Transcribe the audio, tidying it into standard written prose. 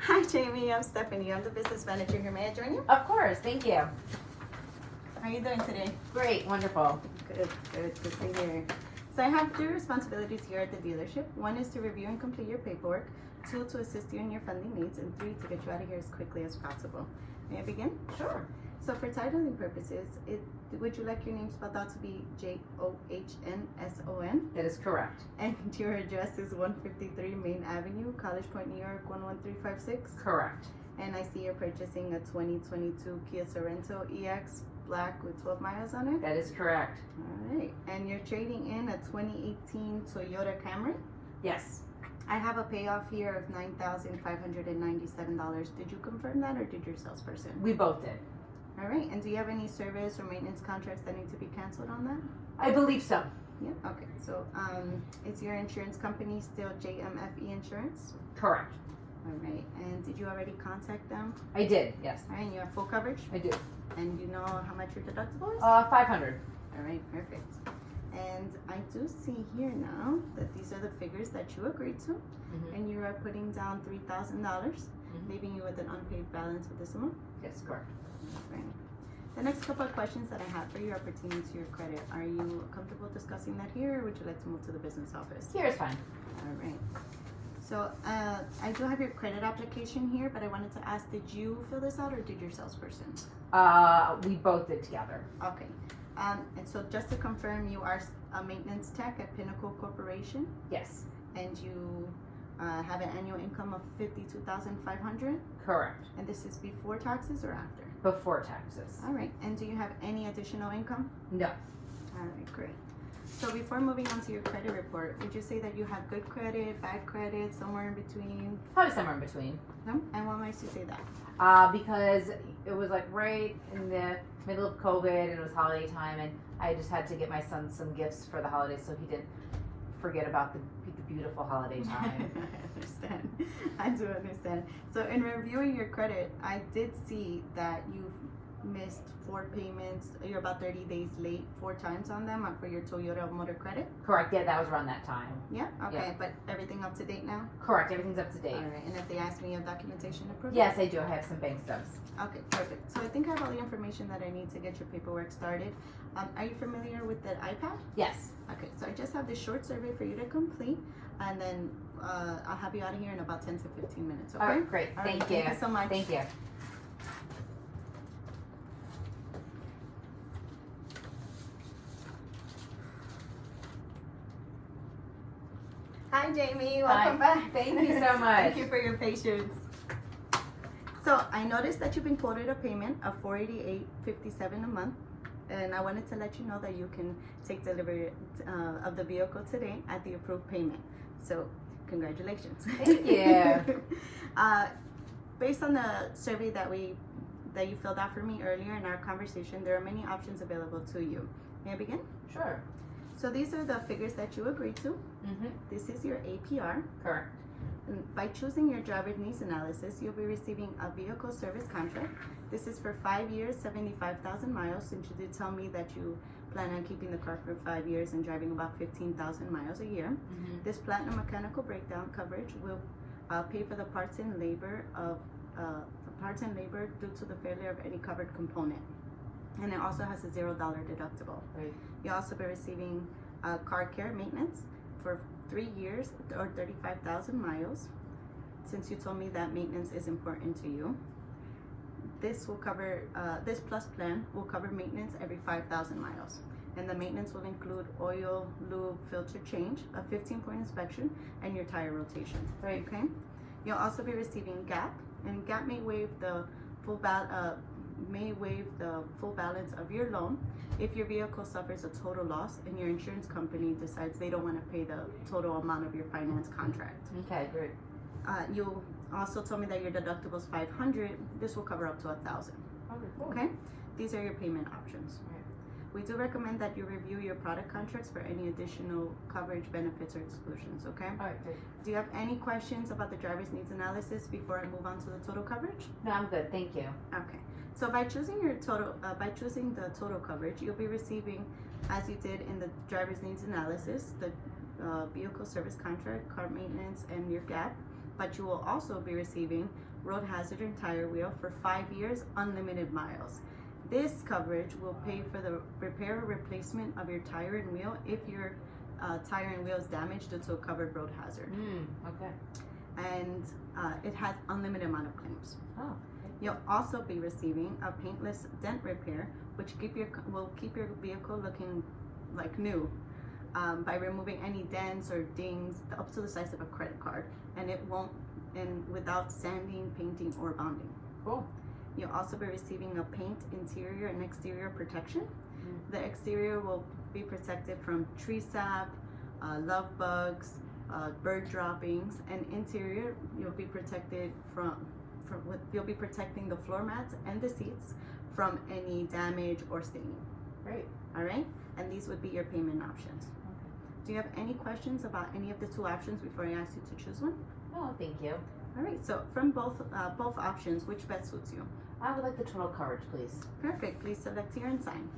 Hi, Jamie. I'm Stephanie. I'm the business manager here. May I join you? Of course, thank you. How are you doing today? Great, wonderful. Good to hear. So I have 3 responsibilities here at the dealership. 1 is to review and complete your paperwork. 2, to assist you in your funding needs. And 3, to get you out of here as quickly as possible. May I begin? Sure. So for titling purposes, would you like your name spelled out to be Johnnson? That is correct. And your address is 153 Main Avenue, College Point, New York, 11356? Correct. And I see you're purchasing a 2022 Kia Sorento EX Black with 12 miles on it? That is correct. All right. And you're trading in a 2018 Toyota Camry? Yes. I have a payoff here of $9,597. Did you confirm that or did your salesperson? We both did. All right. And do you have any service or maintenance contracts that need to be canceled on that? I believe so. Yeah. Okay. So is your insurance company still JMFE Insurance? Correct. All right. And did you already contact them? I did, yes. All right. And you have full coverage? I do. And you know how much your deductible is? 500. All right, perfect. And I do see here now that these are the figures that you agreed to, and you are putting down $3,000, leaving you with an unpaid balance of this amount. Yes, correct. Right. The next couple of questions that I have for you are pertaining to your credit. Are you comfortable discussing that here, or would you like to move to the business office? Here is fine. All right. So I do have your credit application here, but I wanted to ask, did you fill this out or did your salesperson? We both did together. Okay. And so just to confirm, you are a maintenance tech at Pinnacle Corporation, Yes. and you have an annual income of $52,500, Correct. and this is before taxes or after? Before taxes. All right. And do you have any additional income? No. All right, great. So before moving on to your credit report, would you say that you have good credit, bad credit, somewhere in between? Probably somewhere in between. No? And what makes you say that? Because it was like right in the middle of COVID and it was holiday time, and I just had to get my son some gifts for the holidays so he didn't forget about the beautiful holiday time. I understand. I do understand. So in reviewing your credit, I did see that you've missed 4 payments. You're about 30 days late 4 times on them for your Toyota Motor Credit. Correct. Yeah, that was around that time. Yeah. Okay. Yeah. But everything up to date now? Correct. Everything's up to date. All right. And if they ask me of documentation approved? Yes, I do. I have some bank stubs. Okay. Perfect. So I think I have all the information that I need to get your paperwork started. Are you familiar with the iPad? Yes. Okay. So I just have this short survey for you to complete, and then I'll have you out of here in about 10 to 15 minutes. Okay. All right. Great. All Thank right, you. Thank you so much. Thank you. Hi, Jamie. Welcome Hi. back. Thank you so much. Thank you for your patience. So I noticed that you've been quoted a payment of $488.57 a month, and I wanted to let you know that you can take delivery of the vehicle today at the approved payment. So congratulations. Thank you. Based on the survey that you filled out for me earlier in our conversation, there are many options available to you. May I begin? Sure. So these are the figures that you agreed to. This is your APR. Correct. And by choosing your driver needs analysis, you'll be receiving a vehicle service contract. This is for 5 years, 75,000 miles, since you did tell me that you plan on keeping the car for 5 years and driving about 15,000 miles a year. This platinum mechanical breakdown coverage will pay for the parts and labor due to the failure of any covered component. And it also has a $0 deductible. Right. You'll also be receiving car care maintenance for 3 years or 35,000 miles, since you told me that maintenance is important to you. This will cover, this plus plan will cover maintenance every 5,000 miles. And the maintenance will include oil, lube, filter change, a 15-point inspection, and your tire rotation. Right. Okay? You'll also be receiving GAP, and GAP may waive the full balance of your loan if your vehicle suffers a total loss and your insurance company decides they don't want to pay the total amount of your finance contract. Okay, great. You also told me that your deductible is $500. This will cover up to $1,000. Okay, cool. Okay? These are your payment options. Right. We do recommend that you review your product contracts for any additional coverage, benefits, or exclusions. Okay? All right, great. Do you have any questions about the driver's needs analysis before I move on to the total coverage? No, I'm good. Thank you. Okay. So by choosing the total coverage, you'll be receiving, as you did in the driver's needs analysis, the vehicle service contract, car maintenance, and your GAP. but you will also be receiving road hazard and tire wheel for 5 years, unlimited miles. This coverage will pay for the repair or replacement of your tire and wheel if your tire and wheel is damaged due to a covered road hazard. Okay. And it has unlimited amount of claims. Oh. You'll also be receiving a paintless dent repair, which will keep your vehicle looking like new by removing any dents or dings up to the size of a credit card, and without sanding, painting, or bonding. Cool. You'll also be receiving a paint interior and exterior protection. The exterior will be protected from tree sap, love bugs, bird droppings, and interior you'll be protected you'll be protecting the floor mats and the seats from any damage or staining. Great. All right, and these would be your payment options. Okay. Do you have any questions about any of the two options before I ask you to choose one? Oh, thank you. All right, so from both options, which best suits you? I would like the total coverage, please. Perfect. Please select here and sign.